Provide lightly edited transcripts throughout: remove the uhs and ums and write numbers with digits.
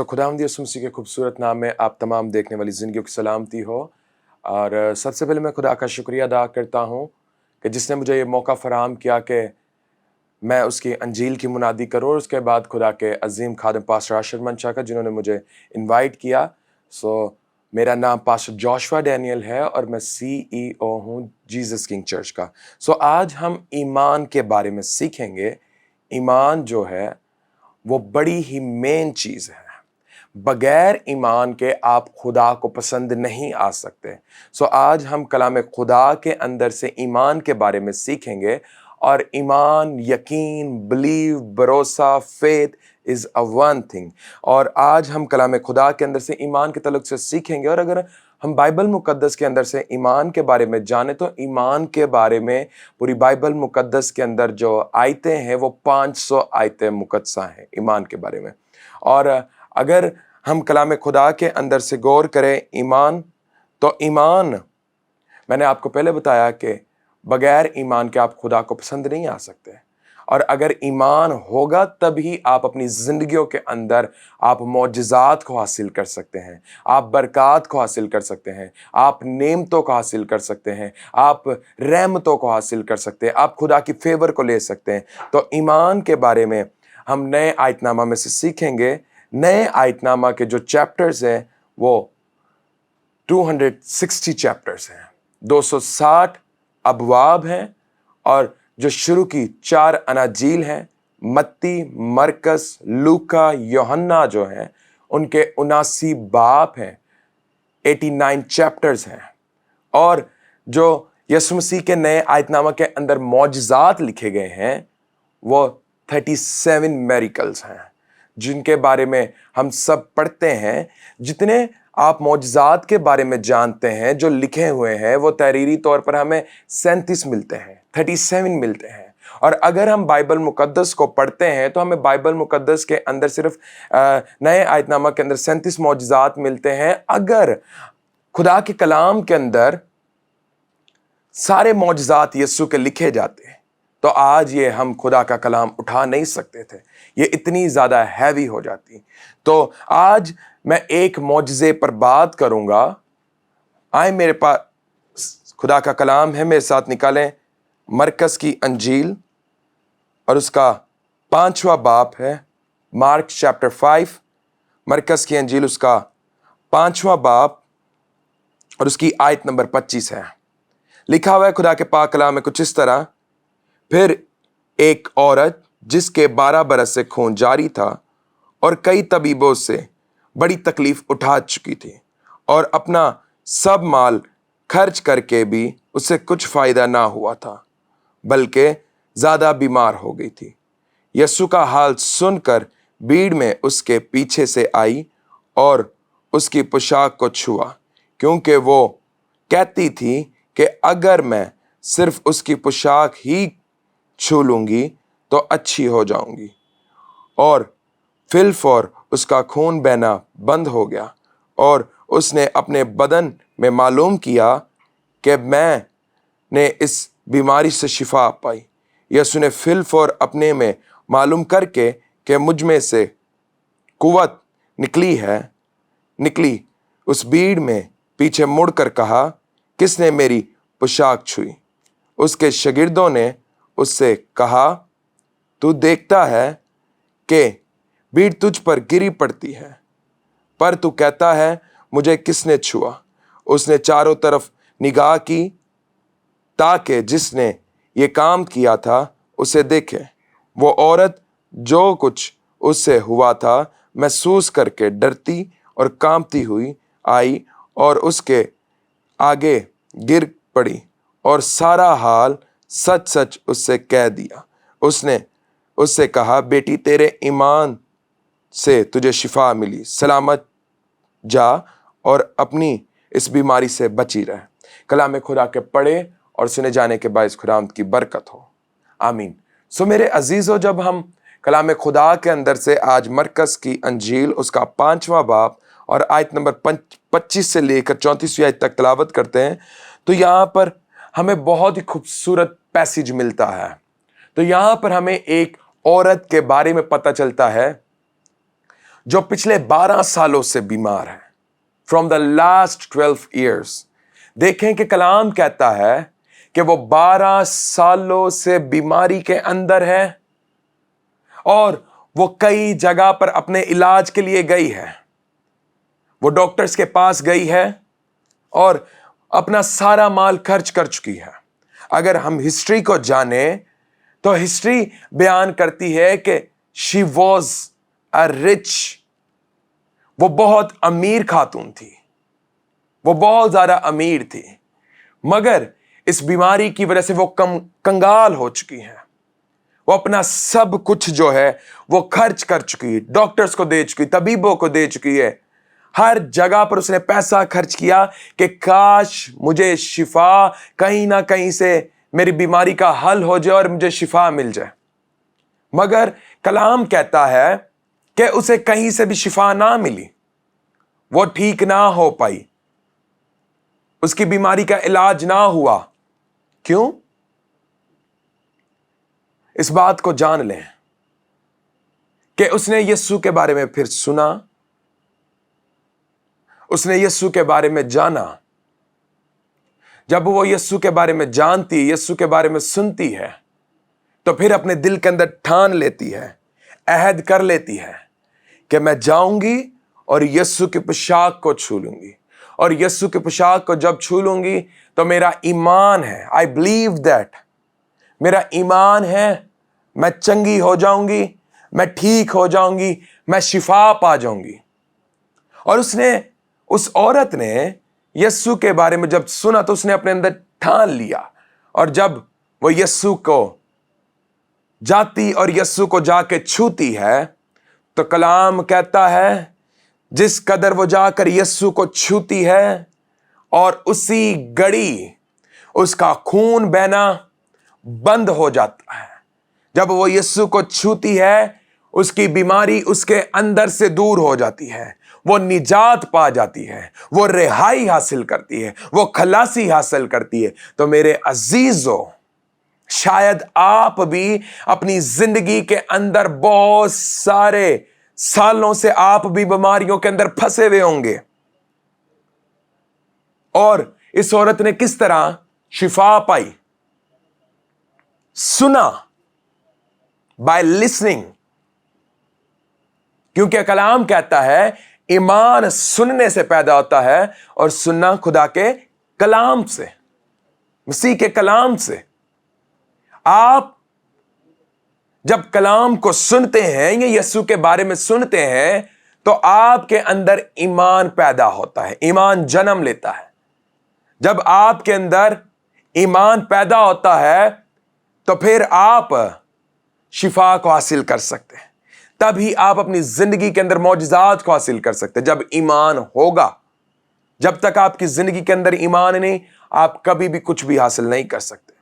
खुदावंद यीशु मसीह के खूबसूरत नाम में आप तमाम देखने वाली ज़िंदगियों की सलामती हो। और सबसे पहले मैं खुदा का शुक्रिया अदा करता हूँ कि जिसने मुझे ये मौका फ़राहम किया कि मैं उसकी अंजील की मुनादी करूँ। और उसके बाद खुदा के अजीम खादिम पास्टर आशिर मंशा का, जिन्होंने मुझे इनवाइट किया। मेरा नाम पास्टर जोशुआ डैनियल है और मैं CEO हूँ जीसस किंग चर्च का। आज हम ईमान के बारे में सीखेंगे। ईमान जो है वो बड़ी ही मेन चीज़ है। बगैर ईमान के आप खुदा को पसंद नहीं आ सकते। आज हम कलाम खुदा के अंदर से ईमान के बारे में सीखेंगे। और ईमान, यकीन, बिलीव, भरोसा, faith is a one thing. और आज हम कलाम खुदा के अंदर से ईमान के तल्लुक से सीखेंगे। और अगर हम बाइबल मुकद्दस के अंदर से ईमान के बारे में जाने तो ईमान के बारे में पूरी बाइबल मुकद्दस के अंदर जो आयतें हैं वो 500 आयतें मुकद्दसा हैं ईमान के बारे में। और अगर हम कलाम खुदा के अंदर से गौर करें ईमान, तो ईमान, मैंने आपको पहले बताया कि बगैर ईमान के आप खुदा को पसंद नहीं आ सकते। और अगर ईमान होगा तभी आप अपनी ज़िंदगियों के अंदर आप मौजज़ात को हासिल कर सकते हैं, आप बरक़ात को हासिल कर सकते हैं, आप नेमतों को हासिल कर सकते हैं, आप रहमतों को हासिल कर सकते हैं, आप खुदा की फेवर को ले सकते हैं। तो ईमान के बारे में हम नए आयतनामा में से सीखेंगे। नए आयतनामा के जो चैप्टर्स हैं वो 260 चैप्टर्स हैं, 260 अबवाब हैं। और जो शुरू की 4 अनाजील हैं, मत्ती, मरकस, लूका, यूहन्ना, जो हैं उनके 79 बाब हैं, 89 चैप्टर्स हैं। और जो यीशु मसीह के नए आयतनामा के अंदर मौजज़ात लिखे गए हैं वो 37 मेरिकल्स हैं, जिनके बारे में हम सब पढ़ते हैं। जितने आप मौजज़ात के बारे में जानते हैं जो लिखे हुए हैं वो तहरीरी तौर पर हमें 37 मिलते हैं, 37 मिलते हैं। और अगर हम बाइबल मुकद्दस को पढ़ते हैं तो हमें बाइबल मुकद्दस के अंदर सिर्फ नए आयतनामा के अंदर 37 मौजज़ात मिलते हैं। अगर खुदा के कलाम के अंदर सारे मौजज़ात यीशु के लिखे जाते तो आज ये हम खुदा का कलाम उठा नहीं सकते थे, ये इतनी ज़्यादा हैवी हो जाती। तो आज मैं एक मौजज़े पर बात करूँगा। आए, मेरे पास खुदा का कलाम है, मेरे साथ निकालें मरकस की अंजील और उसका 5वां बाब है, मार्क चैप्टर 5। मरकस की अंजील उसका 5वां बाब और उसकी आयत नंबर 25 है। लिखा हुआ है खुदा के पाक कलाम में कुछ इस तरह, फिर एक औरत जिसके 12 बरस से खून जारी था और कई तबीबों से बड़ी तकलीफ उठा चुकी थी और अपना सब माल खर्च करके भी उससे कुछ फायदा ना हुआ था, बल्कि ज्यादा बीमार हो गई थी। यीशु का हाल सुनकर भीड़ में उसके पीछे से आई और उसकी पोशाक को छुआ, क्योंकि वो कहती थी कि अगर मैं सिर्फ उसकी पोशाक ही छू लूंगी तो अच्छी हो जाऊंगी। और फिलफौर उसका खून बहना बंद हो गया और उसने अपने बदन में मालूम किया कि मैंने इस बीमारी से शिफा पाई। यीशु ने फिलफौर अपने में मालूम करके कि मुझ में से कुव्वत निकली उस भीड़ में पीछे मुड़कर कहा, किसने मेरी पोशाक छुई? उसके शागिर्दों ने उससे कहा, तू देखता है कि भीड़ तुझ पर गिरी पड़ती है, पर तू कहता है मुझे किसने छुआ? उसने चारों तरफ निगाह की ताकि जिसने ये काम किया था उसे देखे। वो औरत जो कुछ उससे हुआ था महसूस करके डरती और कांपती हुई आई और उसके आगे गिर पड़ी और सारा हाल सच सच उससे कह दिया। उसने उससे कहा, बेटी, तेरे ईमान से तुझे शिफा मिली, सलामत जा और अपनी इस बीमारी से बची रहे। कलाम खुदा के पढ़े और सुने जाने के बायस खुदावंद की बरकत हो, आमीन। मेरे अजीजों, जब हम कलाम खुदा के अंदर से आज मरकस की अंजील उसका 5वां बाब और आयत नंबर 25 से लेकर 34वीं आयत तक तिलावत करते हैं तो यहाँ पर हमें बहुत ही खूबसूरत पैसेज मिलता है। तो यहाँ पर हमें एक औरत के बारे में पता चलता है जो पिछले 12 सालों से बीमार है, फ्रॉम द लास्ट 12 ईयर्स। देखें कि कलाम कहता है कि वो 12 सालों से बीमारी के अंदर है और वो कई जगह पर अपने इलाज के लिए गई है। वो डॉक्टर्स के पास गई है और अपना सारा माल खर्च कर चुकी है। अगर हम हिस्ट्री को जाने तो हिस्ट्री बयान करती है कि शी वॉज अ रिच, वो बहुत अमीर खातून थी, वो बहुत ज्यादा अमीर थी, मगर इस बीमारी की वजह से वो कंगाल हो चुकी है। वो अपना सब कुछ जो है वो खर्च कर चुकी है, डॉक्टर्स को दे चुकी, तबीबों को दे चुकी है। हर जगह पर उसने पैसा खर्च किया कि काश मुझे शिफा कहीं ना कहीं से मेरी बीमारी का हल हो जाए और मुझे शिफा मिल जाए। मगर कलाम कहता है कि उसे कहीं से भी शिफा ना मिली, वो ठीक ना हो पाई, उसकी बीमारी का इलाज ना हुआ। क्यों? इस बात को जान लें कि उसने यीशु के बारे में फिर सुना, उसने यीशु के बारे में जाना। जब वो यीशु के बारे में जानती, यीशु के बारे में सुनती है, तो फिर अपने दिल के अंदर ठान लेती है, अहद कर लेती है कि मैं जाऊंगी और यीशु की पोशाक को छू लूंगी। और यीशु की पोशाक को जब छू लूंगी तो मेरा ईमान है, आई बिलीव दैट, मेरा ईमान है, मैं चंगी हो जाऊंगी, मैं ठीक हो जाऊंगी, मैं शिफा पा जाऊंगी। और उस औरत ने यीशु के बारे में जब सुना तो उसने अपने अंदर ठान लिया। और जब वो यीशु को जाती और यीशु को जाके छूती है तो कलाम कहता है जिस कदर वो जाकर यीशु को छूती है और उसी घड़ी उसका खून बहना बंद हो जाता है। जब वो यीशु को छूती है उसकी बीमारी उसके अंदर से दूर हो जाती है, वो निजात पा जाती है, वो रिहाई हासिल करती है, वो खलासी हासिल करती है। तो मेरे अजीजों, शायद आप भी अपनी जिंदगी के अंदर बहुत सारे सालों से आप भी बीमारियों के अंदर फंसे हुए होंगे। और इस औरत ने किस तरह शिफा पाई? सुना, बाय लिसनिंग। क्योंकि कलाम कहता है ईमान सुनने से पैदा होता है और सुनना खुदा के कलाम से, मसीह के कलाम से। आप जब कलाम को सुनते हैं या यीशु के बारे में सुनते हैं तो आपके अंदर ईमान पैदा होता है, ईमान जन्म लेता है। जब आपके अंदर ईमान पैदा होता है तो फिर आप शिफा को हासिल कर सकते हैं, तभी आप अपनी जिंदगी के अंदर मौजज़ात को हासिल कर सकते हैं। जब ईमान होगा, जब तक आपकी जिंदगी के अंदर ईमान नहीं, आप कभी भी कुछ भी हासिल नहीं कर सकते।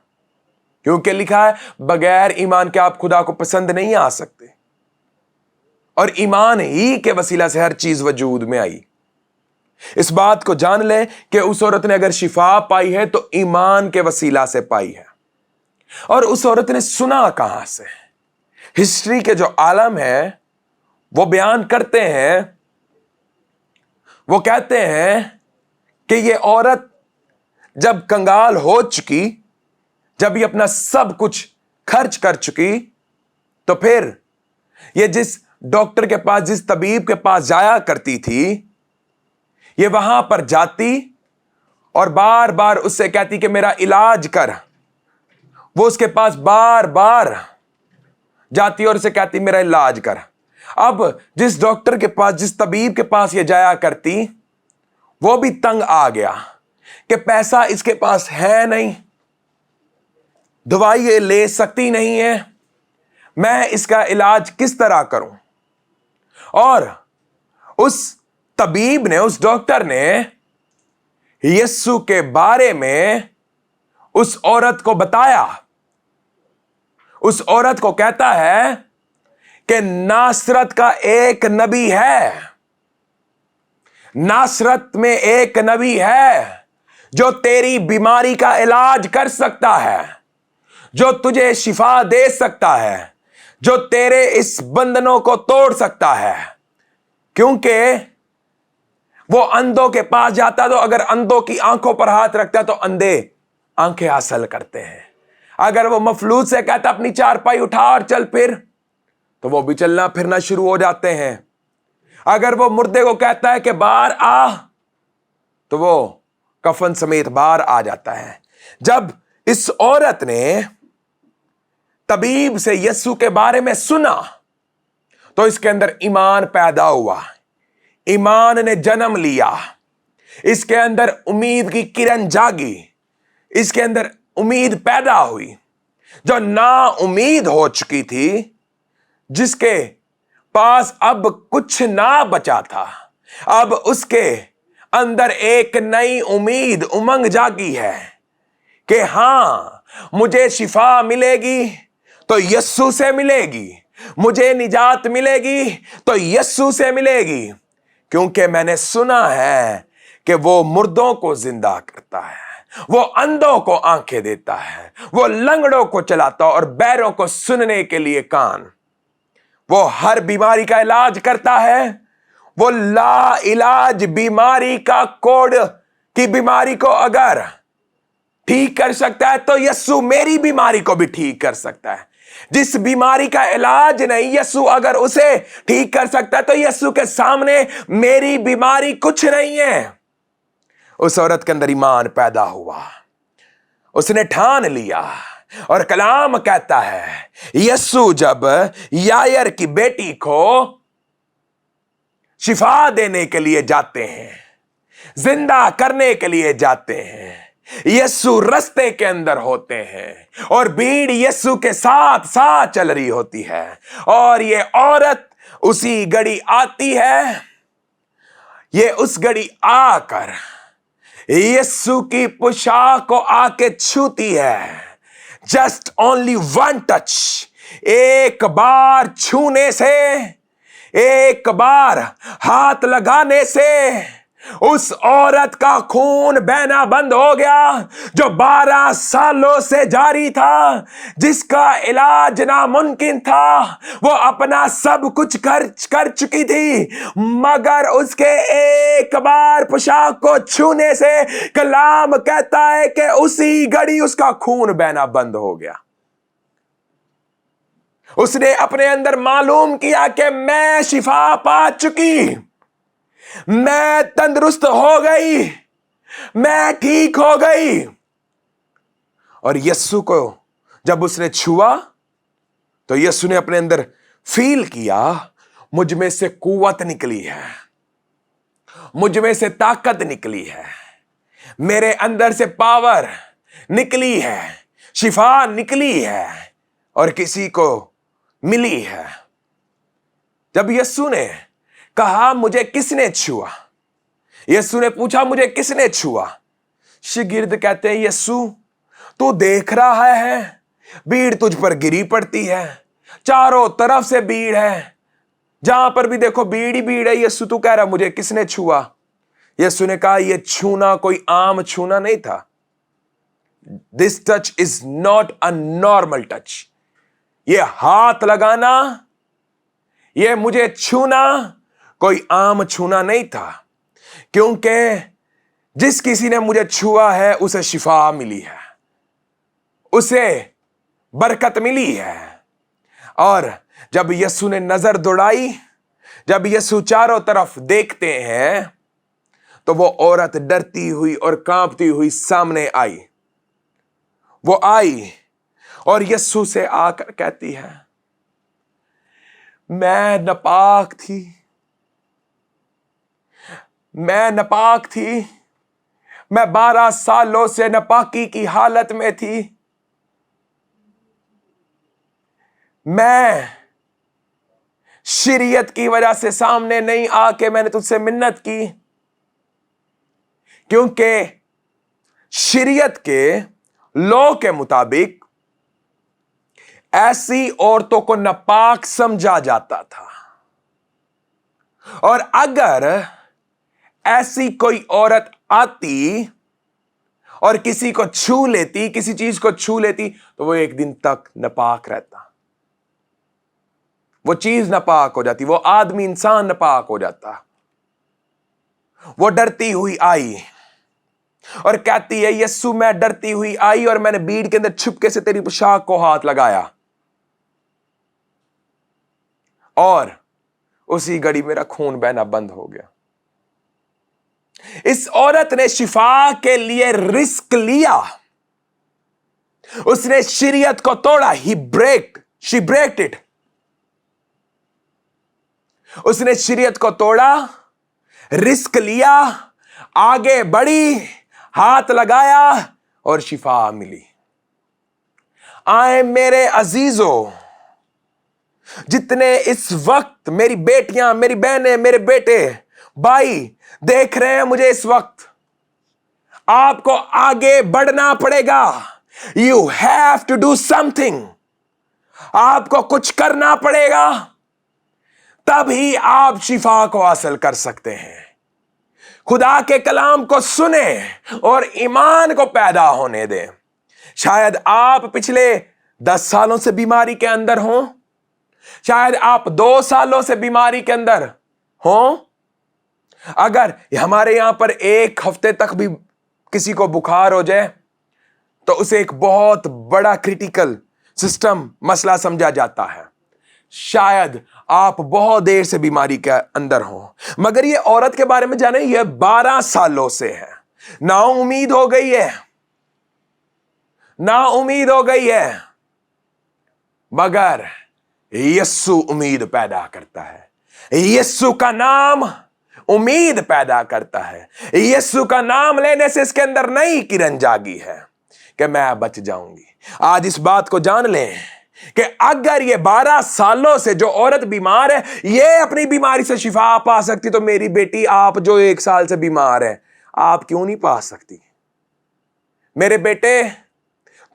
क्योंकि लिखा है बगैर ईमान के आप खुदा को पसंद नहीं आ सकते, और ईमान ही के वसीला से हर चीज वजूद में आई। इस बात को जान लें कि उस औरत ने अगर शिफा पाई है तो ईमान के वसीला से पाई है। और उस औरत ने सुना कहां से? हिस्ट्री के जो आलम है वो बयान करते हैं, वो कहते हैं कि ये औरत जब कंगाल हो चुकी, जब ये अपना सब कुछ खर्च कर चुकी, तो फिर ये जिस डॉक्टर के पास, जिस तबीब के पास जाया करती थी, ये वहां पर जाती और बार बार उससे कहती कि मेरा इलाज कर। वो उसके पास बार बार जाती और उसे कहती मेरा इलाज कर। अब जिस डॉक्टर के पास, जिस तबीब के पास ये जाया करती, वो भी तंग आ गया कि पैसा इसके पास है नहीं, दवाई ये ले सकती नहीं है, मैं इसका इलाज किस तरह करूं? और उस तबीब ने, उस डॉक्टर ने यीशु के बारे में उस औरत को बताया। उस औरत को कहता है कि नासरत का एक नबी है, नासरत में एक नबी है जो तेरी बीमारी का इलाज कर सकता है, जो तुझे शिफा दे सकता है, जो तेरे इस बंधनों को तोड़ सकता है। क्योंकि वो अंधों के पास जाता, तो अगर अंधों की आंखों पर हाथ रखता तो अंधे आंखें हासिल करते हैं। अगर वो मफलूज से कहता अपनी चारपाई उठा और चल फिर, तो वो भी चलना फिरना शुरू हो जाते हैं। अगर वो मुर्दे को कहता है कि बाहर आ, तो वो कफन समेत बाहर आ जाता है। जब इस औरत ने तबीब से यीशु के बारे में सुना, तो इसके अंदर ईमान पैदा हुआ, ईमान ने जन्म लिया, इसके अंदर उम्मीद की किरण जागी, इसके अंदर उम्मीद पैदा हुई। जो ना उम्मीद हो चुकी थी, जिसके पास अब कुछ ना बचा था, अब उसके अंदर एक नई उम्मीद, उमंग जागी है कि हां, मुझे शिफा मिलेगी तो यीशु से मिलेगी, मुझे निजात मिलेगी तो यीशु से मिलेगी, क्योंकि मैंने सुना है कि वो मुर्दों को जिंदा करता है, वो अंधों को आंखें देता है, वो लंगड़ों को चलाता और बैरों को सुनने के लिए कान, वो हर बीमारी का इलाज करता है। वो ला इलाज बीमारी का कोड की बीमारी को अगर ठीक कर सकता है, तो यीशु मेरी बीमारी को भी ठीक कर सकता है। जिस बीमारी का इलाज नहीं, यीशु अगर उसे ठीक कर सकता है, तो यीशु के सामने मेरी बीमारी कुछ नहीं है। उस औरत के अंदर ईमान पैदा हुआ, उसने ठान लिया, और कलाम कहता है यीशु जब यायर की बेटी को शिफा देने के लिए जाते हैं, जिंदा करने के लिए जाते हैं, यीशु रास्ते के अंदर होते हैं और भीड़ यीशु के साथ साथ चल रही होती है, और ये औरत उसी घड़ी आती है। ये उस घड़ी आकर यीशु की पोशाक को आके छूती है। जस्ट ओनली वन टच, एक बार छूने से, एक बार हाथ लगाने से उस औरत का खून बहना बंद हो गया, जो 12 सालों से जारी था, जिसका इलाज नामुमकिन था। वो अपना सब कुछ खर्च कर चुकी थी, मगर उसके एक बार पोशाक को छूने से कलाम कहता है कि उसी घड़ी उसका खून बहना बंद हो गया। उसने अपने अंदर मालूम किया कि मैं शिफा पा चुकी, मैं तंदुरुस्त हो गई, मैं ठीक हो गई। और यीशु को जब उसने छुआ, तो यीशु ने अपने अंदर फील किया, मुझ में से कुव्वत निकली है, मुझ में से ताकत निकली है, मेरे अंदर से पावर निकली है, शिफा निकली है और किसी को मिली है। जब यीशु ने कहा मुझे किसने छुआ, यीशु ने पूछा मुझे किसने छुआ, शागिर्द कहते हैं यीशु तू देख रहा है भीड़ तुझ पर गिरी पड़ती है, चारों तरफ से भीड़ है, जहां पर भी देखो भीड़ ही भीड़ है। यीशु तू कह रहा मुझे किसने छुआ। यीशु ने कहा यह छूना कोई आम छूना नहीं था। This touch is not a normal touch. ये हाथ लगाना, ये मुझे छूना कोई आम छूना नहीं था, क्योंकि जिस किसी ने मुझे छुआ है उसे शिफा मिली है, उसे बरकत मिली है। और जब यीशु ने नजर दौड़ाई, जब यीशु चारों तरफ देखते हैं, तो वो औरत डरती हुई और कांपती हुई सामने आई। वो आई और यीशु से आकर कहती है मैं नापाक थी, मैं नापाक थी, मैं 12 सालों से नापाकी की हालत में थी। मैं शरीयत की वजह से सामने नहीं आके मैंने तुझसे मिन्नत की, क्योंकि शरीयत के लॉ के मुताबिक ऐसी औरतों को नापाक समझा जाता था, और अगर ऐसी कोई औरत आती और किसी को छू लेती, किसी चीज को छू लेती, तो वो एक दिन तक नापाक रहता, वो चीज नापाक हो जाती, वो आदमी इंसान नापाक हो जाता। वो डरती हुई आई और कहती है, यस्सु मैं डरती हुई आई और मैंने भीड़ के अंदर छुपके से तेरी पोशाक को हाथ लगाया और उसी घड़ी मेरा खून बहना बंद हो गया। इस औरत ने शिफा के लिए रिस्क लिया। उसने शरीयत को तोड़ा। She breaked it. उसने शरीयत को तोड़ा, रिस्क लिया, आगे बढ़ी, हाथ लगाया और शिफा मिली। आए मेरे अजीजों, जितने इस वक्त मेरी बेटियां, मेरी बहनें, मेरे बेटे, भाई देख रहे हैं मुझे इस वक्त, आपको आगे बढ़ना पड़ेगा। You have to do something. आपको कुछ करना पड़ेगा, तभी आप शिफा को हासिल कर सकते हैं। खुदा के कलाम को सुने और ईमान को पैदा होने दें। शायद आप पिछले 10 सालों से बीमारी के अंदर हों, शायद आप 2 सालों से बीमारी के अंदर हों। अगर हमारे यहां पर 1 हफ्ते तक भी किसी को बुखार हो जाए तो उसे एक बहुत बड़ा क्रिटिकल सिस्टम मसला समझा जाता है। शायद आप बहुत देर से बीमारी के अंदर हो, मगर ये औरत के बारे में जाने, ये 12 सालों से है। ना उम्मीद हो गई है, ना उम्मीद हो गई है, मगर यस्सु उम्मीद पैदा करता है। यस्सु का नाम उम्मीद पैदा करता है। यस्सु का नाम लेने से इसके अंदर नई किरण जागी है कि मैं बच जाऊंगी। आज इस बात को जान लें कि अगर ये 12 सालों से जो औरत बीमार है, ये अपनी बीमारी से शिफा पा सकती, तो मेरी बेटी, आप जो 1 साल से बीमार है, आप क्यों नहीं पा सकती? मेरे बेटे,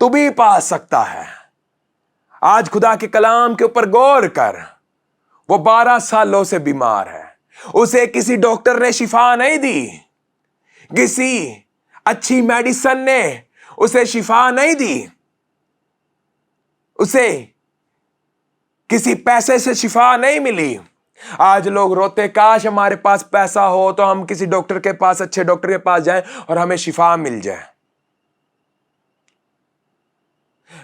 तू भी पा सकता है। आज खुदा के कलाम के ऊपर गौर कर। वो 12 सालों से बीमार है, उसे किसी डॉक्टर ने शिफा नहीं दी, किसी अच्छी मेडिसिन ने उसे शिफा नहीं दी, उसे किसी पैसे से शिफा नहीं मिली। आज लोग रोते, काश हमारे पास पैसा हो तो हम किसी डॉक्टर के पास, अच्छे डॉक्टर के पास जाएं और हमें शिफा मिल जाए।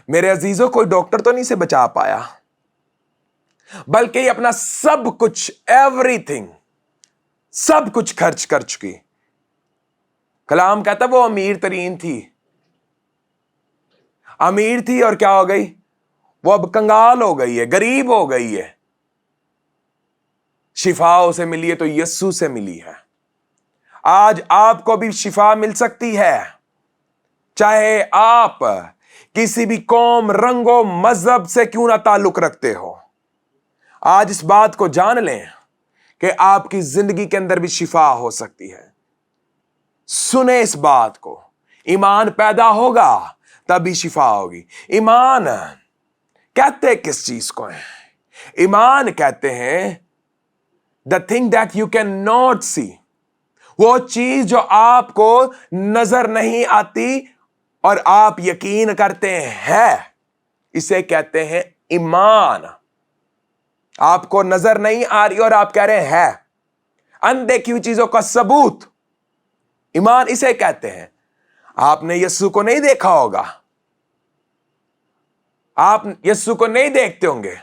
मेरे अजीजों, कोई डॉक्टर तो नहीं से बचा पाया, बल्कि अपना सब कुछ, एवरीथिंग, सब कुछ खर्च कर चुकी। कलाम कहता वो अमीर तरीन थी, अमीर थी और क्या हो गई? वो अब कंगाल हो गई है, गरीब हो गई है। शिफा उसे मिली है तो यस्सु से मिली है। आज आपको भी शिफा मिल सकती है, चाहे आप किसी भी कौम, रंगो, मजहब से क्यों ना ताल्लुक रखते हो। आज इस बात को जान लें कि आपकी जिंदगी के अंदर भी शिफा हो सकती है। सुने इस बात को। ईमान पैदा होगा तभी शिफा होगी। ईमान कहते किस चीज को है? ईमान कहते हैं the thing that you can not see, वो चीज जो आपको नजर नहीं आती और आप यकीन करते हैं, इसे कहते हैं ईमान। आपको नजर नहीं आ रही और आप कह रहे हैं, अनदेखी हुई चीजों का सबूत, ईमान इसे कहते हैं। आपने यस्सु को नहीं देखा होगा, आप यस्सु को नहीं देखते होंगे,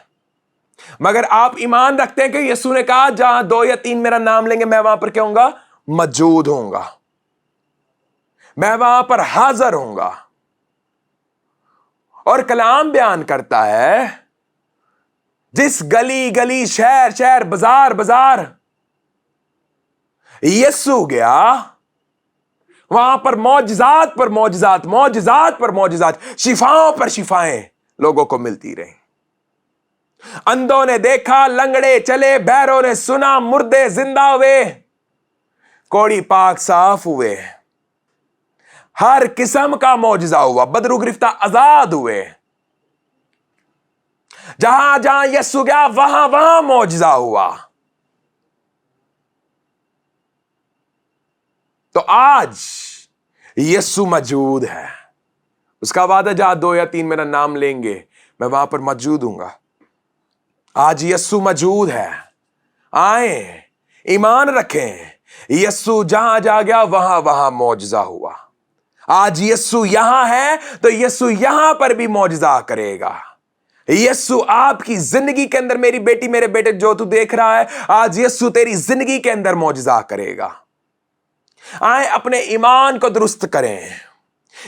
मगर आप ईमान रखते हैं कि यस्सु ने कहा जहां 2 या 3 मेरा नाम लेंगे, मैं वहां पर क्या होऊंगा? मौजूद होऊंगा, मैं वहां पर हाजिर होऊंगा। और कलाम बयान करता है, जिस गली गली, शहर शहर, बाजार बाजार यस्सु गया, वहां पर मौजज़ात पर मौजज़ात, मौजज़ात पर मौजज़ात, शिफाओं पर शिफाएं लोगों को मिलती रही। अंधों ने देखा, लंगड़े चले, बहरों ने सुना, मुर्दे जिंदा हुए, कोड़ी पाक साफ हुए, हर किस्म का मौजज़ा हुआ, बदरू गिरफ्तार आजाद हुए। जहां जहां यस्सु गया वहां वहां मौजज़ा हुआ। तो आज यस्सु मौजूद है। उसका वादा, जहां 2 या 3 मेरा नाम लेंगे, मैं वहां पर मौजूद हूंगा। आज यस्सु मौजूद है, आए, ईमान रखें। यस्सु जहां जा गया वहां वहां मौजज़ा हुआ। आज यस्सु यहां है तो यस्सु यहां पर भी मौजज़ा करेगा। यस्सु आपकी जिंदगी के अंदर, मेरी बेटी मेरे बेटे जो तू देख रहा है, आज यस्सु तेरी जिंदगी के अंदर मौजज़ा करेगा। आए, अपने ईमान को दुरुस्त करें।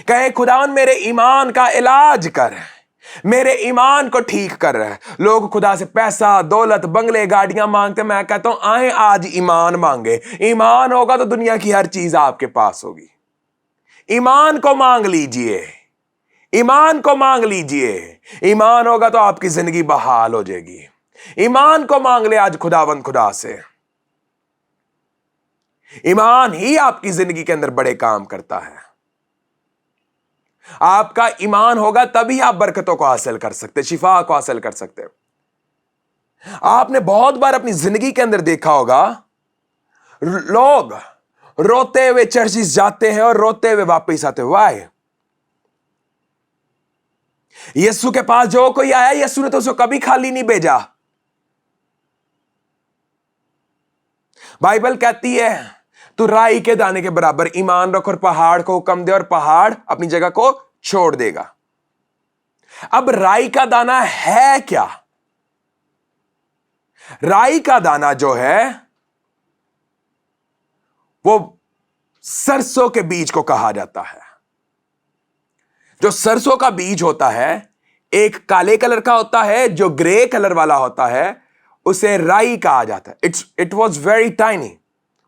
कहें खुदावन मेरे ईमान का इलाज कर, मेरे ईमान को ठीक कर। लोग खुदा से पैसा, दौलत, बंगले, गाड़ियां मांगते, मैं कहता हूं आए आज ईमान मांगे। ईमान होगा तो दुनिया की हर चीज आपके पास होगी। ईमान को मांग लीजिए, ईमान को मांग लीजिए। ईमान होगा तो आपकी जिंदगी बहाल हो जाएगी। ईमान को मांग ले आज खुदावंद खुदा से। ईमान ही आपकी जिंदगी के अंदर बड़े काम करता है। आपका ईमान होगा तभी आप बरकतों को हासिल कर सकते, शिफा को हासिल कर सकते। आपने बहुत बार अपनी जिंदगी के अंदर देखा होगा, लोग रोते हुए चर्चिस जाते हैं और रोते हुए वापस आते। वाई? यीशु के पास जो कोई आया, यीशु ने तो उसको कभी खाली नहीं भेजा। बाइबल कहती है तू राई के दाने के बराबर ईमान रख और पहाड़ को हुक्म दे और पहाड़ अपनी जगह को छोड़ देगा। अब राई का दाना है क्या? राई का दाना जो है वो सरसों के बीज को कहा जाता है। जो सरसों का बीज होता है, एक काले कलर का होता है, जो ग्रे कलर वाला होता है उसे राई कहा जाता है। इट वॉज वेरी टाइनी,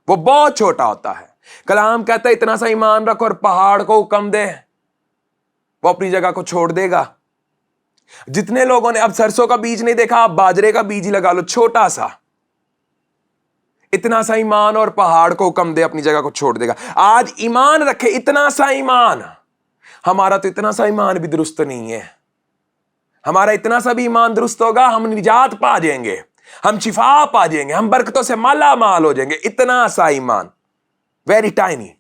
वो बहुत छोटा होता है। कलाम कहता है इतना सा ईमान रखो और पहाड़ को हुक्म दे, वो अपनी जगह को छोड़ देगा। जितने लोगों ने अब सरसों का बीज नहीं देखा, आप बाजरे का बीज ही लगा लो, छोटा सा। इतना सा ईमान और पहाड़ को हुक्म दे, अपनी जगह को छोड़ देगा। आज ईमान रखे, इतना सा ईमान। हमारा तो इतना सा ईमान भी दुरुस्त नहीं है। हमारा इतना सा भी ईमान दुरुस्त होगा, हम निजात पा जाएंगे, हम शिफा पा जाएंगे, हम बरकतों से माला माल हो जाएंगे। इतना सा ईमान, वेरी टाइनी।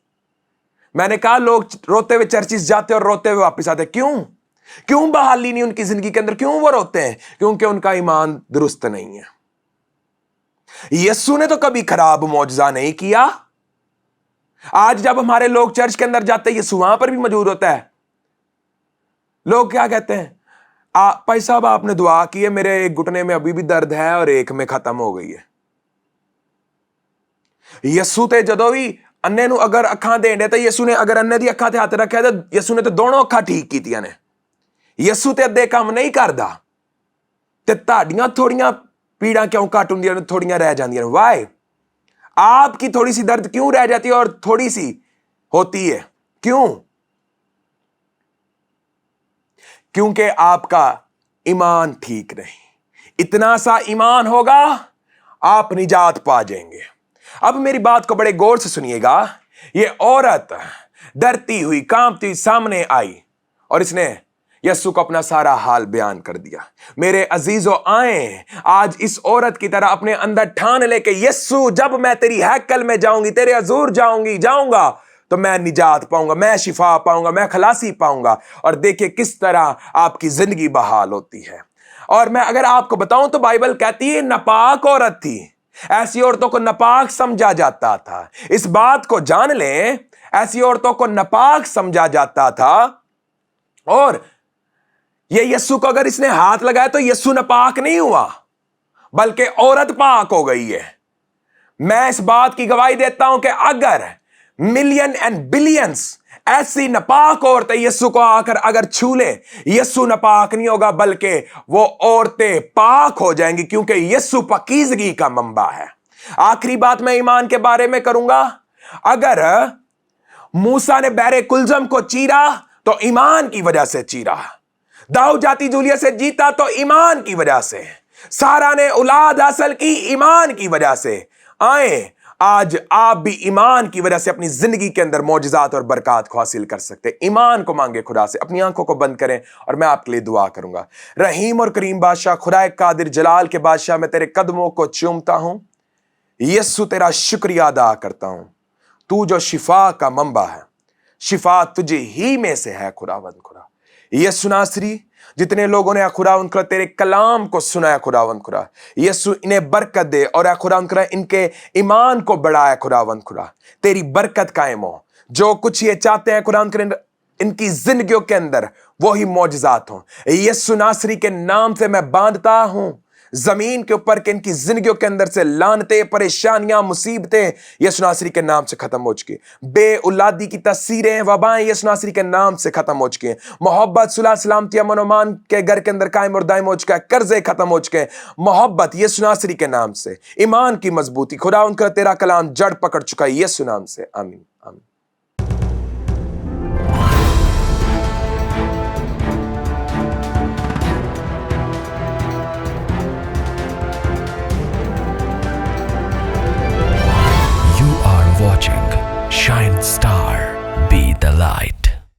मैंने कहा लोग रोते हुए चर्चिस जाते और रोते हुए वापस आते। क्यों बहाली नहीं उनकी जिंदगी के अंदर? क्यों वो रोते हैं? क्योंकि उनका ईमान दुरुस्त नहीं है। यीशु ने तो कभी खराब मौजज़ा नहीं किया। आज जब हमारे लोग चर्च के अंदर जाते हैं, यीशु वहां पर भी मौजूद होता है। लोग क्या कहते हैं? भाई साहब आपने दुआ की है, मेरे एक घुटने में अभी भी दर्द है और एक में खत्म हो गई है। यीशु ते जदों भी अन्ने नूं अगर अखां देंदे तो यीशु ने अगर अन्ने दी अखां ते हथ रखिया तो यीशु ने तो दोनों अखां ठीक कीतियां ने। यीशु ते अद्धे काम नहीं करदा। ते ताड़ियां थोड़ियां पीड़ा क्यों घट हुंदियां ने, थोड़ियां रह जांदियां ने? वाई? आपकी थोड़ी सी दर्द क्यों रह जाती है और थोड़ी सी होती है? क्यों? क्योंकि आपका ईमान ठीक नहीं। इतना सा ईमान होगा, आप निजात पा जाएंगे। अब मेरी बात को बड़े गौर से सुनिएगा। ये औरत डरती हुई, कांपती हुई सामने आई और इसने यीशु को अपना सारा हाल बयान कर दिया। मेरे अजीजों, आए आज इस औरत की तरह अपने अंदर ठान लेके, यीशु जब मैं तेरी हैकल में जाऊंगी, तेरे हजूर जाऊंगा तो मैं निजात पाऊंगा, मैं शिफा पाऊंगा, मैं खलासी पाऊंगा। और देखिए किस तरह आपकी जिंदगी बहाल होती है। और मैं अगर आपको बताऊं तो बाइबल कहती है नापाक औरत थी। ऐसी औरतों को नापाक समझा जाता था। इस बात को जान लें, ऐसी औरतों को नापाक समझा जाता था। और ये यीशु को अगर इसने हाथ लगाया तो यीशु नापाक नहीं हुआ, बल्कि औरत पाक हो गई है। मैं इस बात की गवाही देता हूं कि अगर मिलियन एंड बिलियंस ऐसी नापाक औरतें यीशु को आकर अगर छू ले, यीशु नापाक नहीं होगा, बल्कि वो औरतें पाक हो जाएंगी, क्योंकि यीशु पाकीज़गी का मंबा है। आखिरी बात मैं ईमान के बारे में करूंगा। अगर मूसा ने बहरे कुलजम को चीरा तो ईमान की वजह से चीरा। दाऊद जाति जूलिया से जीता तो ईमान की वजह से। सारा ने औलाद हासिल की ईमान की वजह से। आए आज आप भी ईमान की वजह से अपनी जिंदगी के अंदर मौजज़ात और बरकत को हासिल कर सकते। ईमान को मांगे खुदा से। अपनी आंखों को बंद करें और मैं आपके लिए दुआ करूंगा। रहीम और करीम बादशाह, खुदा कादिर जलाल के बादशाह, मैं तेरे कदमों को चूमता हूं। यीशु तेरा शुक्रिया अदा करता हूं। तू जो शिफा का मंबा है, शिफा तुझे ही में से है खुदावंद खुदा। यीशु नासरी, जितने लोगों ने खुदावंद खुदा तेरे कलाम को सुना है खुदावंद खुदा, यीशु इन्हें बरकत दे और खुदावंद खुदा इनके ईमान को बढ़ाए खुदावंद खुदा, तेरी बरकत कायम हो। जो कुछ ये चाहते हैं खुदावंद खुदा इनकी जिंदगियों के अंदर वही मौजज़ात हो। यीशु नासरी के नाम से मैं बांधता हूं जमीन के ऊपर कि इनकी जिंदगियों के अंदर से लानतें, परेशानियां, मुसीबतें यीशु नासरी के नाम से खत्म हो चुकी, बे औलादी की तस्वीरें, वबाएं यीशु नासरी के नाम से खत्म हो चुकी हैं। मोहब्बत, सुलह, सलामती, अमन ओमान के घर के अंदर कायम और दायम हो चुका है। कर्जे खत्म हो चुके हैं। मोहब्बत यीशु नासरी के नाम से, ईमान की मजबूती, खुदा उनका तेरा कलाम जड़ पकड़ चुका है यीशु नाम से, आमीन।